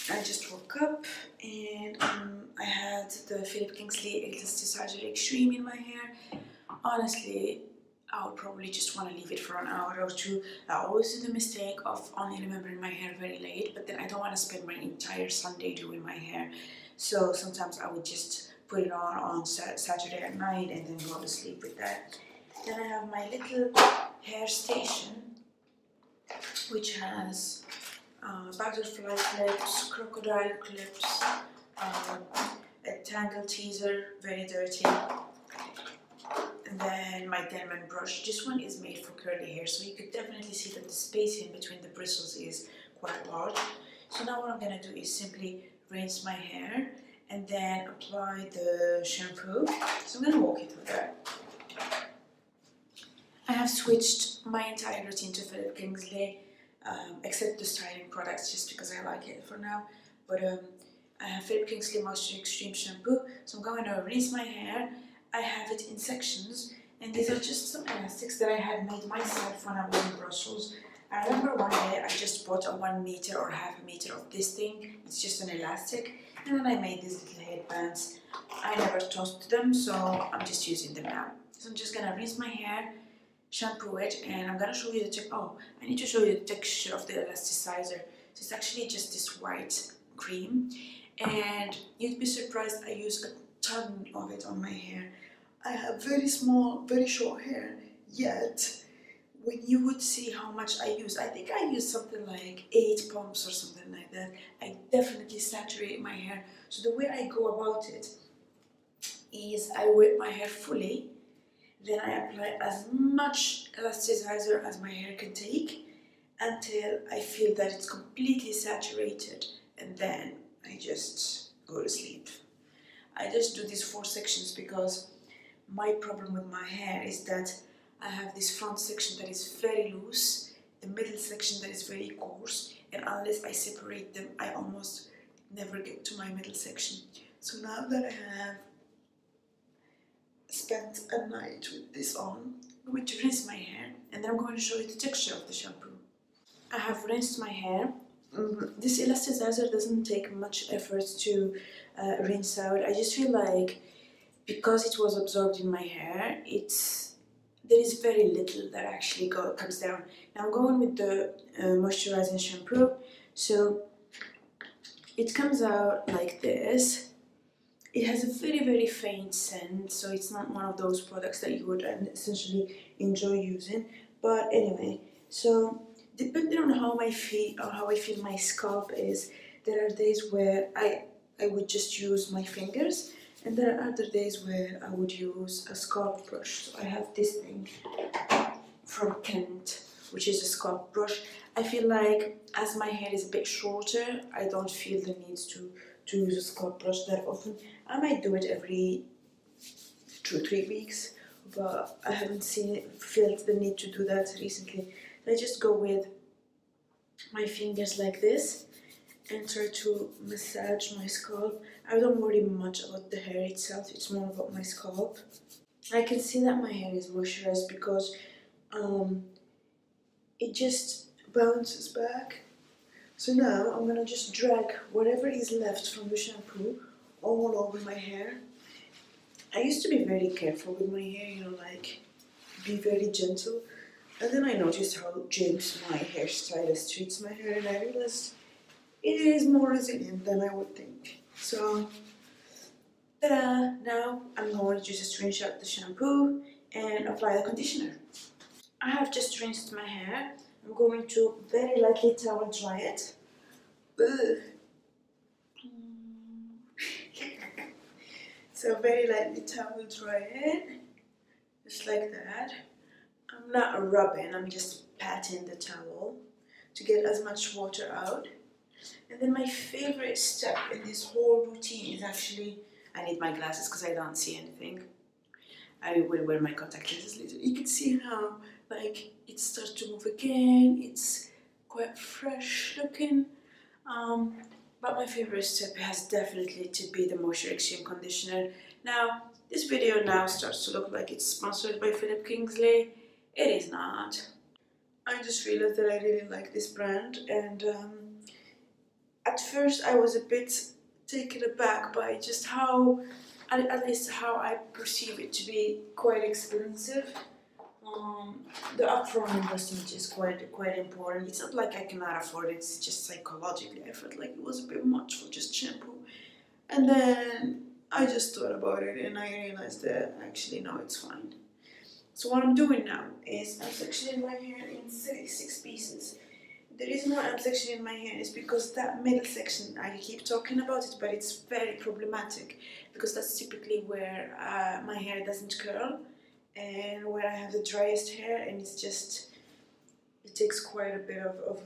I just woke up and I had the Kingsley Elsaticiser Extreme in my hair. Honestly, I would probably just want to leave it for an hour or two. I always do the mistake of only remembering my hair very late, but then I don't want to spend my entire Sunday doing my hair. So sometimes I would just put it on Saturday at night and then go to sleep with that. Then I have my little hair station, which has butterfly clips, crocodile clips, a tangle teaser, very dirty, and then my diamond brush. This one is made for curly hair, so you could definitely see that the spacing between the bristles is quite large. So now what I'm going to do is simply rinse my hair and then apply the shampoo. So I'm going to walk you through that. I have switched my entire routine to Kingsley. Except the styling products, just because I like it for now. But I have Kingsley Moisture Extreme Shampoo, so I'm going to rinse my hair. I have it in sections, and these are just some elastics that I had made myself when I was in Brussels. I remember one day I just bought a 1 meter or half a meter of this thing. It's just an elastic, and then I made these little headbands. I never tossed them, so I'm just using them now. So I'm just going to rinse my hair, shampoo it, and I'm gonna show you the I need to show you the texture of the elasticizer. So it's actually just this white cream, and you'd be surprised I use a ton of it on my hair. I have very small, very short hair, yet when you would see how much I use, I think I use something like 8 pumps or something like that. I definitely saturate my hair. So the way I go about it is I wet my hair fully. Then I apply as much elasticizer as my hair can take until I feel that it's completely saturated, and then I just go to sleep. I just do these 4 sections because my problem with my hair is that I have this front section that is very loose, the middle section that is very coarse, and unless I separate them, I almost never get to my middle section. So now that I have spent a night with this on, I'm going to rinse my hair, and then I'm going to show you the texture of the shampoo. I have rinsed my hair. This elasticizer doesn't take much effort to rinse out. I just feel like because it was absorbed in my hair, there is very little that actually comes down. Now I'm going with the moisturizing shampoo, so it comes out like this. It has a very, very faint scent, so it's not one of those products that you would essentially enjoy using. But anyway, so depending on how I feel my scalp is, there are days where I would just use my fingers, and there are other days where I would use a scalp brush. So I have this thing from Canon, which is a scalp brush. I feel like as my hair is a bit shorter, I don't feel the need to use a scalp brush that often. I might do it every 2 or 3 weeks, but I haven't felt the need to do that recently. So I just go with my fingers like this and try to massage my scalp. I don't worry much about the hair itself, it's more about my scalp. I can see that my hair is moisturized because it just bounces back. So now I'm gonna just drag whatever is left from the shampoo all over my hair. I used to be very careful with my hair, you know, like be very gentle. And then I noticed how James, my hairstylist, treats my hair, and I realized it is more resilient than I would think. So, ta-da! Now I'm going to just rinse out the shampoo and apply the conditioner. I have just rinsed my hair. I'm going to very lightly towel dry it. So very lightly towel dry it, just like that. I'm not rubbing, I'm just patting the towel to get as much water out. And then my favorite step in this whole routine is actually, I need my glasses because I don't see anything. I will wear my contact lenses later. You can see now, like, it starts to move again. It's quite fresh looking. But my favorite step has definitely to be the Moisture Extreme Conditioner. Now, this video now starts to look like it's sponsored by Kingsley. It is not. I just realized that I really like this brand, and at first I was a bit taken aback by just how, at least how I perceive it to be quite expensive. The upfront investment is quite important. It's not like I cannot afford it, it's just psychologically I felt like it was a bit much for just shampoo. And then I just thought about it and I realized that actually no, it's fine. So what I'm doing now is I'm sectioning my hair in six pieces. The reason why I'm sectioning my hair is because that middle section, I keep talking about it, but it's very problematic because that's typically where my hair doesn't curl and where I have the driest hair, and it's just, it takes quite a bit of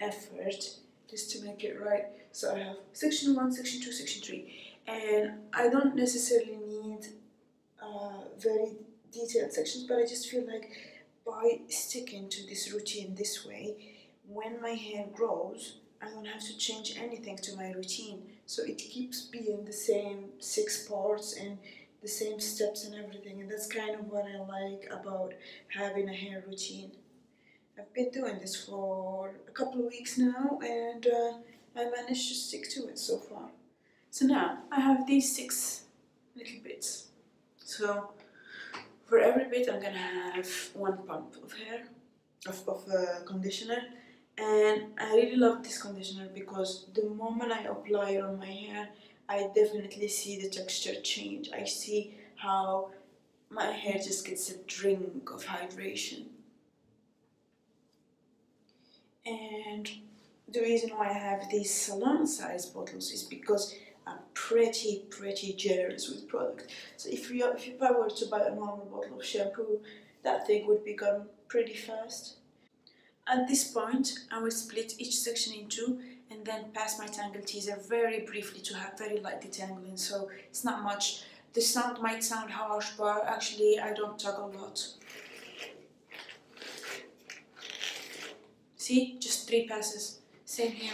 effort just to make it right. So I have section 1, section 2, section 3, and I don't necessarily need very detailed sections, but I just feel like by sticking to this routine this way, when my hair grows, I don't have to change anything to my routine. So it keeps being the same 6 parts and the same steps and everything, and that's kind of what I like about having a hair routine. I've been doing this for a couple of weeks now, and I managed to stick to it so far. So now I have these 6 little bits. So for every bit I'm gonna have 1 pump of hair, of conditioner, and I really love this conditioner because the moment I apply it on my hair, I definitely see the texture change. I see how my hair just gets a drink of hydration. And the reason why I have these salon size bottles is because I'm pretty generous with product. So if I were to buy a normal bottle of shampoo, that thing would be gone pretty fast. At this point, I will split each section in 2 and then pass my tangle teaser very briefly to have very light detangling, so it's not much. The sound might sound harsh, but actually I don't tug a lot. See? Just 3 passes. Same here.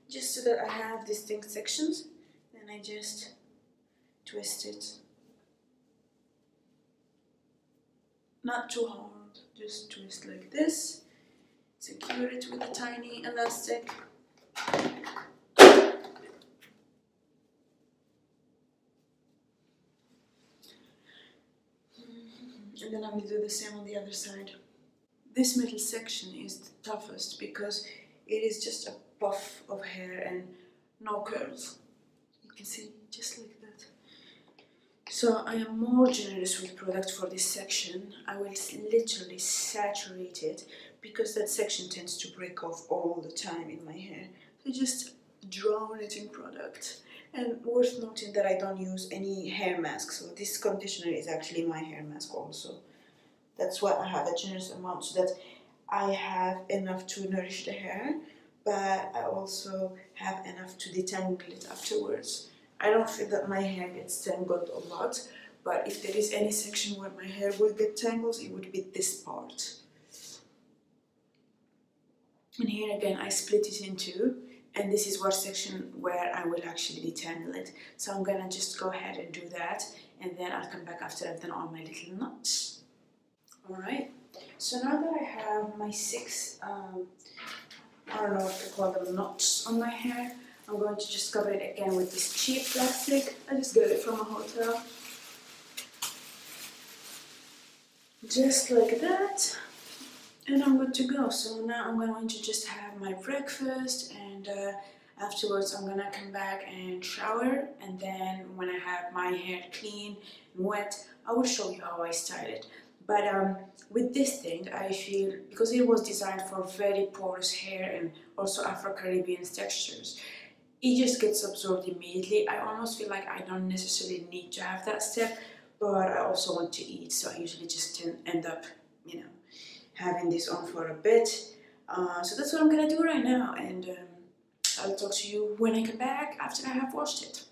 Just so that I have distinct sections, then I just twist it. Not too hard, just twist like this. Secure it with a tiny elastic. And then I will do the same on the other side. This middle section is the toughest because it is just a puff of hair and no curls. You can see, just like that. So I am more generous with product for this section. I will literally saturate it because that section tends to break off all the time in my hair. So just drown it in product. And worth noting that I don't use any hair mask, so this conditioner is actually my hair mask also. That's why I have a generous amount, so that I have enough to nourish the hair, but I also have enough to detangle it afterwards. I don't feel that my hair gets tangled a lot, but if there is any section where my hair will get tangled, it would be this part. And here again, I split it in 2, and this is what section where I will actually detangle it. So I'm gonna just go ahead and do that, and then I'll come back after I've done all my little knots. Alright, so now that I have my 6, I don't know what to call them, knots on my hair, I'm going to just cover it again with this cheap plastic. I just got it from a hotel. Just like that. And I'm good to go. So now I'm going to just have my breakfast, and afterwards I'm gonna come back and shower, and then when I have my hair clean and wet, I will show you how I style it. But with this thing, I feel, because it was designed for very porous hair and also Afro-Caribbean textures, it just gets absorbed immediately. I almost feel like I don't necessarily need to have that step, but I also want to eat, so I usually just end up, you know, having this on for a bit. So that's what I'm gonna do right now, and I'll talk to you when I come back after I have washed it.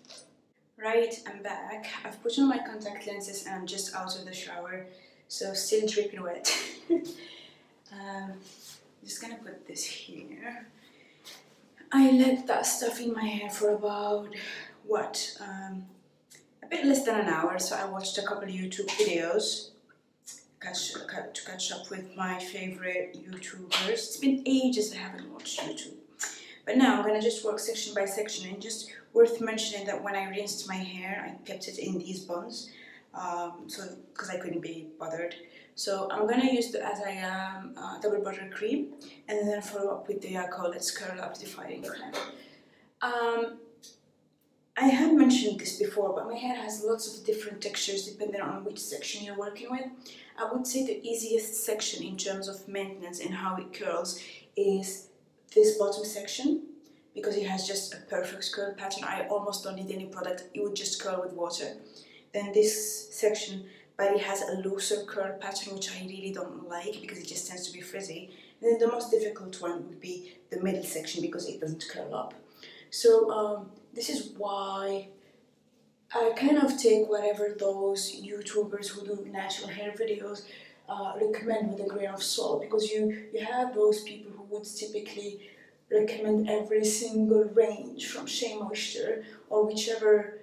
Right, I'm back. I've put on my contact lenses and I'm just out of the shower, so still dripping wet. I'm just gonna put this here. I let that stuff in my hair for about, what, a bit less than an hour, so I watched a couple of YouTube videos, catch up with my favorite YouTubers. It's been ages I haven't watched YouTube. But now I'm gonna just work section by section, and just worth mentioning that when I rinsed my hair, I kept it in these buns, so because I couldn't be bothered. So I'm gonna use the As I Am double butter cream, and then follow up with the Yako Let's Curl Up Defining Cream. I have mentioned this before, but my hair has lots of different textures depending on which section you're working with. I would say the easiest section in terms of maintenance and how it curls is this bottom section, because it has just a perfect curl pattern. I almost don't need any product, it would just curl with water. Then this section, but it has a looser curl pattern, which I really don't like because it just tends to be frizzy. And then the most difficult one would be the middle section, because it doesn't curl up. So this is why I kind of take whatever those YouTubers who do natural hair videos recommend with a grain of salt, because you have those people who would typically recommend every single range from Shea Moisture or whichever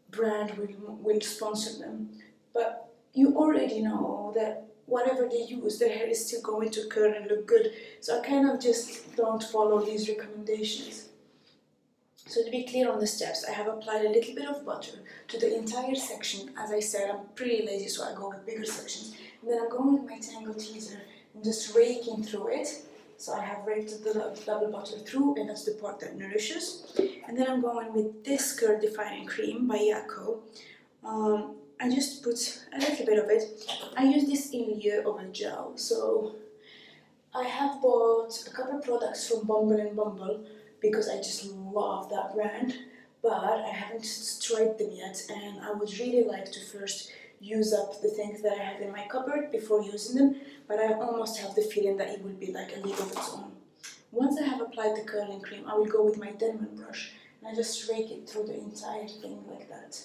brand will sponsor them. But you already know that whatever they use, their hair is still going to curl and look good. So I kind of just don't follow these recommendations. So to be clear on the steps, I have applied a little bit of butter to the entire section. As I said, I'm pretty lazy, so I go with bigger sections. And then I'm going with my Tangle Teaser and just raking through it. So I have raked the double butter through, and that's the part that nourishes. And then I'm going with this Curl Defining Cream by Yako. I just put a little bit of it. I use this in lieu of a gel. So I have bought a couple of products from Bumble and Bumble, because I just love that brand, but I haven't tried them yet, and I would really like to first use up the things that I have in my cupboard before using them, but I almost have the feeling that it will be like a league of its own. Once I have applied the curling cream, I will go with my Denman brush, and I just rake it through the entire thing like that.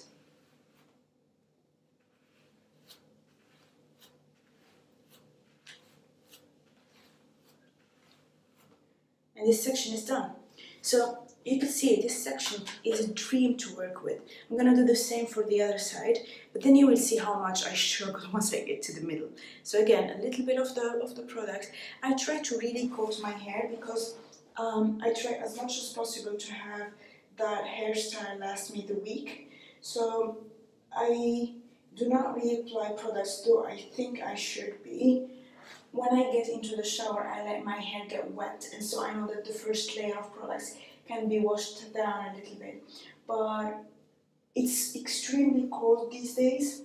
And this section is done. So you can see this section is a dream to work with. I'm gonna do the same for the other side, but then you will see how much I struggle once I get to the middle. So again, a little bit of the product. I try to really coat my hair, because I try as much as possible to have that hairstyle last me the week. So I do not reapply products, though I think I should be. When I get into the shower, I let my hair get wet, and so I know that the first layer of products can be washed down a little bit. But it's extremely cold these days,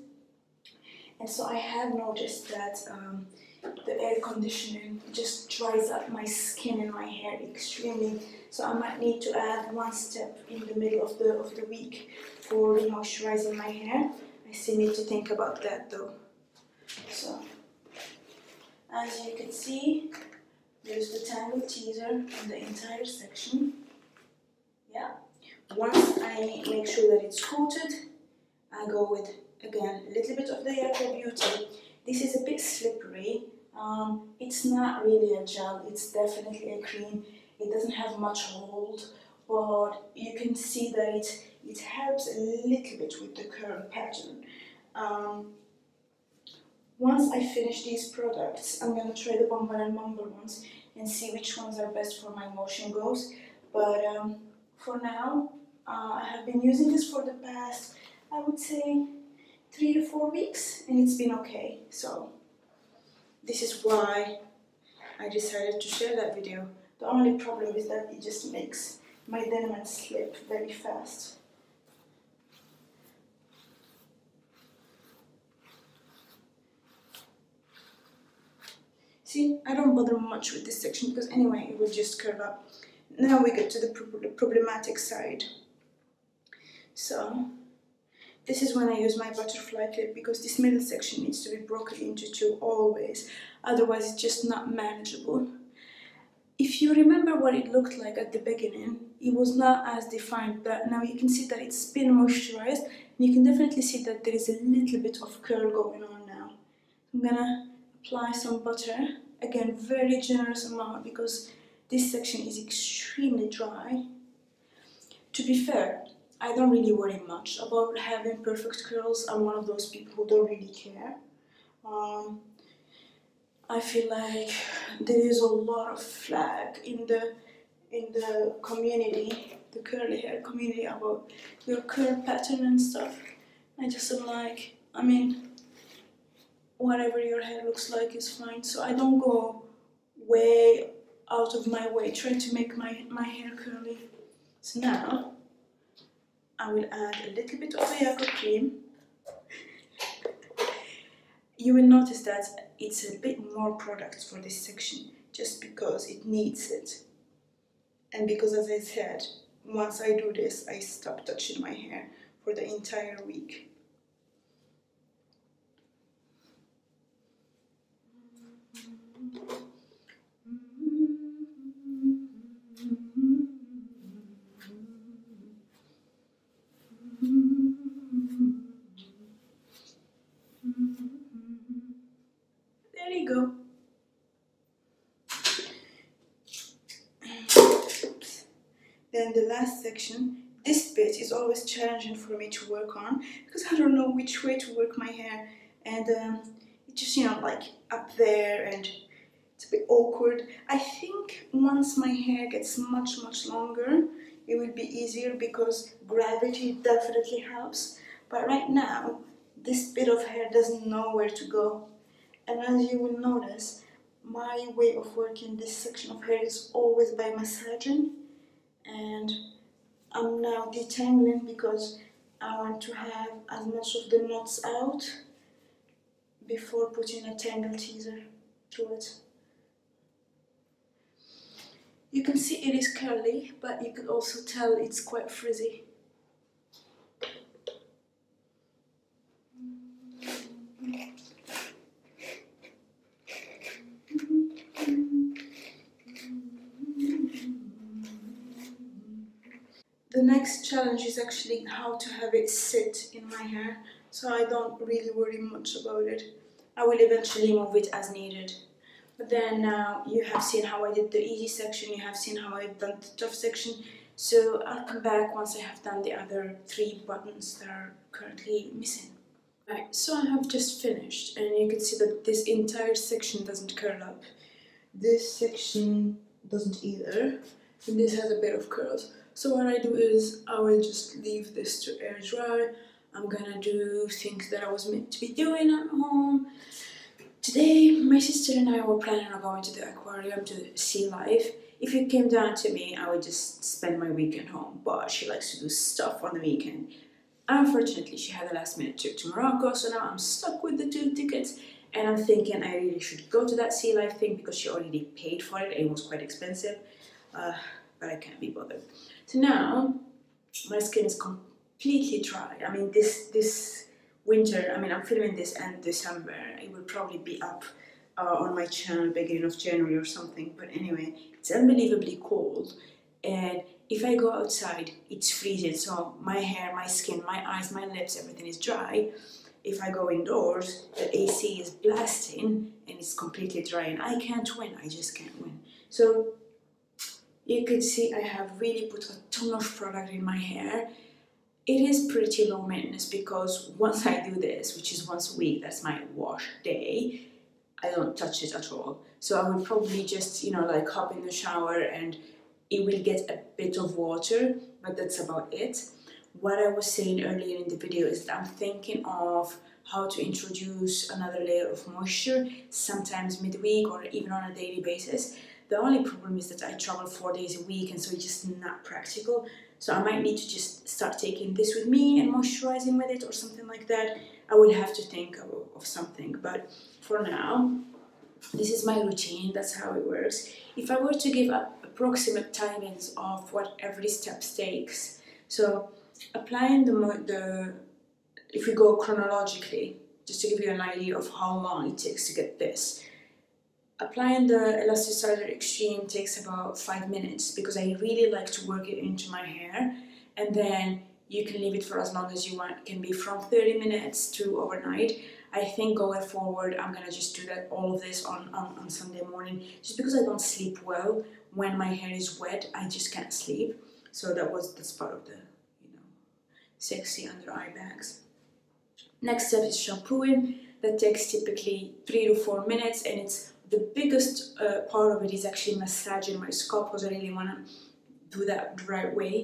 and so I have noticed that the air conditioning just dries up my skin and my hair extremely. So I might need to add one step in the middle of the week for moisturizing my hair. I still need to think about that though. So, as you can see, there's the Tangle Teaser in the entire section. Yeah. Once I make sure that it's coated, I go with, again, a little bit of the Yako Beauty. This is a bit slippery. It's not really a gel, it's definitely a cream. It doesn't have much hold, but you can see that it helps a little bit with the curl pattern. Once I finish these products, I'm going to try the Bumble and Bumble ones and see which ones are best for my motion goes. But for now, I have been using this for the past, I would say, 3 to 4 weeks, and it's been okay. So this is why I decided to share that video. The only problem is that it just makes my Denman slip very fast. See, I don't bother much with this section because anyway it will just curl up. Now we get to the problematic side. So this is when I use my butterfly clip, because this middle section needs to be broken into 2 always, otherwise it's just not manageable. If you remember what it looked like at the beginning, it was not as defined, but now you can see that it's been moisturized, and you can definitely see that there is a little bit of curl going on now. I'm gonna apply some butter, again very generous amount because this section is extremely dry. To be fair, I don't really worry much about having perfect curls. I'm one of those people who don't really care. I feel like there is a lot of flag in the community, the curly hair community, about your curl pattern and stuff. I just am like, I mean, whatever your hair looks like is fine. So I don't go way out of my way trying to make my hair curly. So now I will add a little bit of the Yako cream. You will notice that it's a bit more product for this section just because it needs it. And because, as I said, once I do this, I stop touching my hair for the entire week. There you go. Then the last section, this bit is always challenging for me to work on because I don't know which way to work my hair, and it's just, you know, like up there, and it's a bit awkward. I think once my hair gets much longer, it will be easier because gravity definitely helps. But right now, this bit of hair doesn't know where to go. And as you will notice, my way of working this section of hair is always by massaging. And I'm now detangling because I want to have as much of the knots out before putting a tangle teaser through it. You can see it is curly, but you could also tell it's quite frizzy. The next challenge is actually how to have it sit in my hair, so I don't really worry much about it. I will eventually move it as needed. But then now you have seen how I did the easy section, you have seen how I've done the tough section, so I'll come back once I have done the other 3 buttons that are currently missing. Right, so I have just finished, and you can see that this entire section doesn't curl up. This section doesn't either, and this has a bit of curls. So what I do is I will just leave this to air dry. I'm gonna do things that I was meant to be doing at home. Today, my sister and I were planning on going to the aquarium to see life. If it came down to me, I would just spend my weekend home, but she likes to do stuff on the weekend. Unfortunately, she had a last minute trip to Morocco, so now I'm stuck with the 2 tickets, and I'm thinking I really should go to that sea life thing because she already paid for it and it was quite expensive, but I can't be bothered. So now, my skin is completely dry. I mean, this winter, I mean, I'm filming this end December, it will probably be up on my channel beginning of January or something, but anyway, it's unbelievably cold, and if I go outside, it's freezing, so my hair, my skin, my eyes, my lips, everything is dry. If I go indoors, the AC is blasting and it's completely dry, and I can't win, I just can't win. So you can see I have really put a ton of product in my hair. It is pretty low maintenance because once I do this, which is once a week, that's my wash day, I don't touch it at all. So I will probably just, you know, like hop in the shower and it will get a bit of water, but that's about it. What I was saying earlier in the video is that I'm thinking of how to introduce another layer of moisture, sometimes midweek or even on a daily basis. The only problem is that I travel 4 days a week, and so it's just not practical. So I might need to just start taking this with me and moisturizing with it or something like that. I will have to think of something, but for now, this is my routine, that's how it works. If I were to give approximate timings of what every step takes, so applying if we go chronologically, just to give you an idea of how long it takes to get this. Applying the Elasticiser Extreme takes about 5 minutes because I really like to work it into my hair, and then you can leave it for as long as you want. It can be from 30 minutes to overnight. I think going forward I'm gonna just do that, all of this on Sunday morning, just because I don't sleep well when my hair is wet. I just can't sleep. So that's part of the, you know, sexy under eye bags. Next step is shampooing. That takes typically 3 to 4 minutes, and it's the biggest part of it is actually massaging my scalp, because I really want to do that the right way.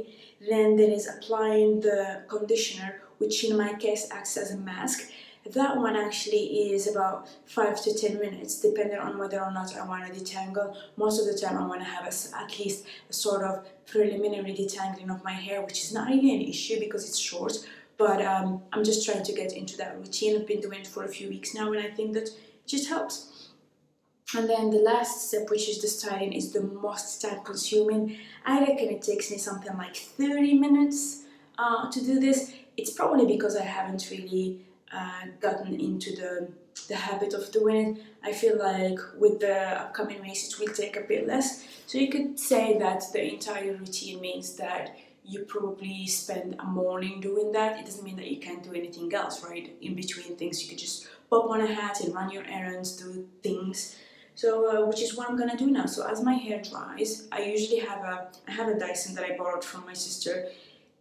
Then there is applying the conditioner, which in my case acts as a mask. That one actually is about 5 to 10 minutes, depending on whether or not I want to detangle. Most of the time I want to have at least a sort of preliminary detangling of my hair, which is not really an issue because it's short, but I'm just trying to get into that routine. I've been doing it for a few weeks now, and I think that it just helps. And then the last step, which is the styling, is the most time consuming. I reckon it takes me something like 30 minutes to do this. It's probably because I haven't really gotten into the habit of doing it. I feel like with the upcoming race it will take a bit less. So you could say that the entire routine means that you probably spend a morning doing that. It doesn't mean that you can't do anything else, right? In between things, you could just pop on a hat and run your errands, do things. So, which is what I'm gonna do now. So as my hair dries, I usually have a Dyson that I borrowed from my sister.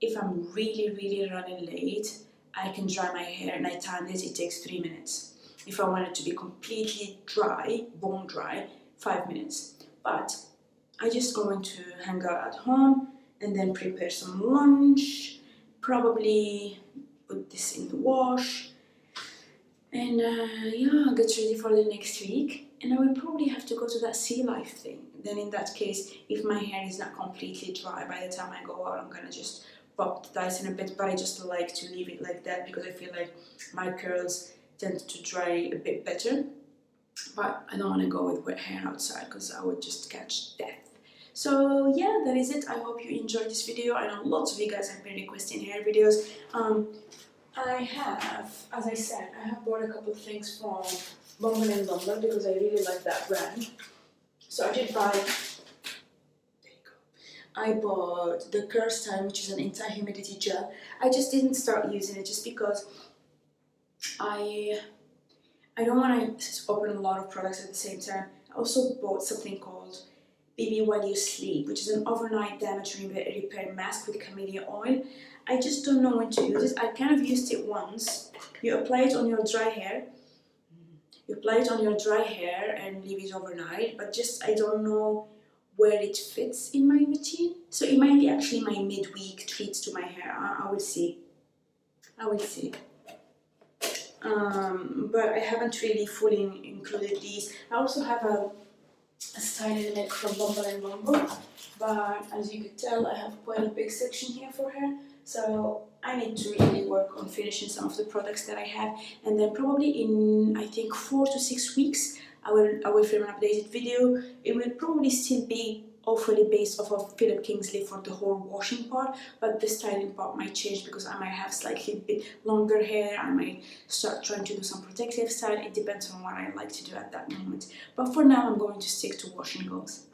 If I'm really running late, I can dry my hair, and I time it takes 3 minutes. If I want it to be completely dry, bone dry, 5 minutes. But I'm just going to hang out at home and then prepare some lunch, probably put this in the wash, and yeah, get ready for the next week. And I will probably have to go to that sea life thing. Then in that case, if my hair is not completely dry by the time I go out, I'm gonna just pop the Dyson a bit, but I just like to leave it like that because I feel like my curls tend to dry a bit better. But I don't want to go with wet hair outside because I would just catch death. So yeah, that is it. I hope you enjoyed this video. I know lots of you guys have been requesting hair videos. I have, as I said, I have bought a couple of things from Bumble and Bumble because I really like that brand. So I did buy, there you go. I bought the Curse Time, which is an anti-humidity gel. I just didn't start using it just because I don't want to open a lot of products at the same time. I also bought something called BB While You Sleep, which is an overnight damage repair mask with camellia oil. I just don't know when to use it. I kind of used it once. You apply it on your dry hair. You apply it on your dry hair and leave it overnight, but just I don't know where it fits in my routine. So it might be actually my midweek treat to my hair. I will see. I will see. But I haven't really fully included these. I also have a styling mitt from Bumble and Bumble, but as you could tell, I have quite a big section here for her. So I need to really work on finishing some of the products that I have, and then probably in I think 4 to 6 weeks I will film an updated video. It will probably still be hopefully based off of Philip Kingsley for the whole washing part, but the styling part might change because I might have slightly bit longer hair. I might start trying to do some protective style. It depends on what I like to do at that moment. But for now, I'm going to stick to wash and goes.